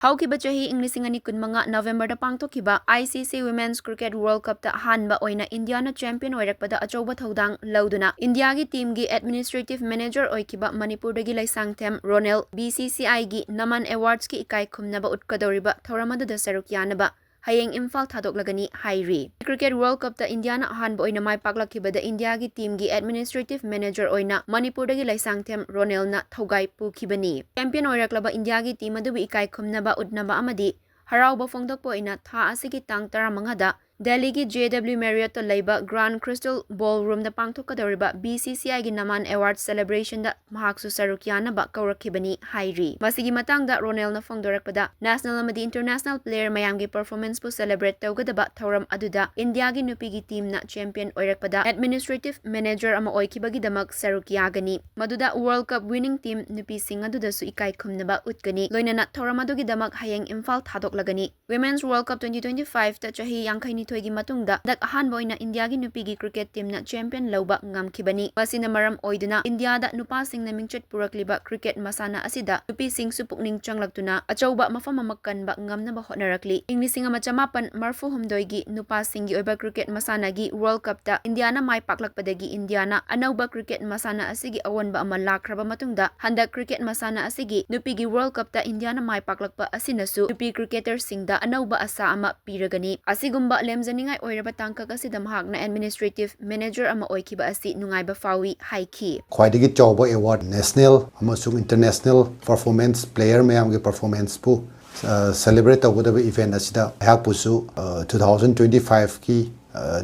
Haukiba chahi English ani kunmanga November da pangthokiba ICC Women's Cricket World Cup ta hanba oina India na champion oirakpada achauba thodang lauduna India gi team gi administrative manager oikiba Manipur dagi laisangthem Ronel BCCI gi Naman Awards ki ikai khumnaba utkadoriba thoramada da SARUK yanaba Hayeng Imphal Thadoklagani Hairi. Cricket World Cup ta India na hanba oina mai paklakiba da India gi team gi administrative manager oina Manipur dagi laisangthem Ronel na thogai pukibani. Champion oiraklaba India gi team adu ikai khumnaba udnaba amadi harauba fongdokpo oina tha asigi tang 15 da Delhi gi JW Marriott to laiba Grand Crystal Ballroom da pangthokadoriba BCCI gi Naman Awards celebration da mahaksu SARUK yanaba kaurakibani Hairi. Masigi matangda Ronel na fongdorakpada national amadi international player mayam gi performance pu celebrate tawgadaba thoram aduda India gi nupi gi team na champion oirakpada administrative manager ama oikibagi damak SARUK yagani. Maduda World Cup winning team nupi sing aduda su ikai khumnaba utkani loinana thoram adugi damak Hayeng Imphal Thadoklagani. Women's World Cup 2025 ta chahi yangkhaini thoigi matungda dak ahanba oina India gi nupi gi cricket team na champion lauba ngamkhibani. Masina maram oiduna India da nupa sing na mingchet purakliba cricket masana asida nupi sing supukning changlaktuna achauba mafam amakkanba ngamnaba hotnarakli. Ing 1940 gi nupa sing gi oiba cricket masana gi World Cup ta India na mai paklakpadagi India na anauba cricket masana asigi awanba ama lakraba matungda handak cricket masana asigi nupi gi World Cup ta India na mai paklakpa asinasu nupi cricketer singda anauba asa ama piragani. Asigumba lemzaningai oiraba tangkak asida mahakna administrative manager ama oikiba asi nungaiba fawi haiki. Khwaidagi chawba award national amasung international performance player mayam gi performance pu celebrate tawgadaba event asida hakpusu 2025 ki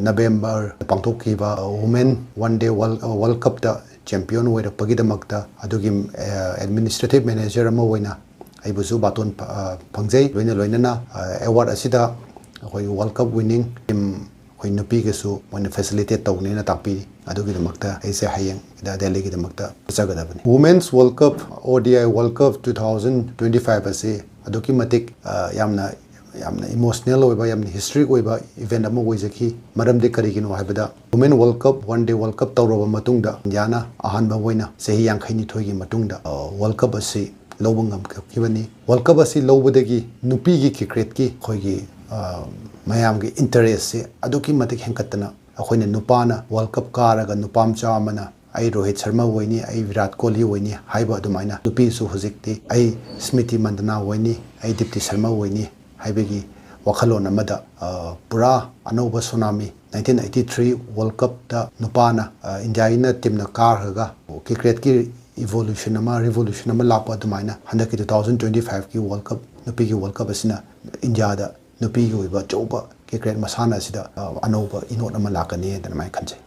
November pangthokkiba women one day world cup da champion oirapagi damakta adugi administrative manager ama oina aibusu baton pangjai loina award asida hoi World Cup winning team hoi nupi gesu moina facilitate tawne na takpi adugi damakta aise hayeng da Delhi gi damakta chagadabani. Women's World Cup ODI World Cup 2025 ase aduki matik yamna emotional oiba yamna historic oiba event ama oijaki maramde karigino haibada Women World Cup one day World Cup tawroba matungda Indiana ahanba oina sehi yangkhaini thoigi matungda World Cup ase lobungam kibani. World Cup ase lobudagi nupi gi cricket ki khoigi mayam gi interest se aduki matik henkatna akhoina nupana World Cup karaga nupam chamana ai Rohit Sharma woini ai Virat Kohli woini haiba adumaina nupi su hujikti ai Smriti Mandana woini ai Dipti Sharma woini haibegi wakhalon amada pura anoba tsunami 1983 World Cup da nupana India ina team na karga cricket ki evolution ama revolution ama lapa adumaina handaki 2025 ki World Cup nupi ki World Cup asina India da nupi gi oiba chauba cricket masana asida anoba inot ama lakani dana mai khanjai.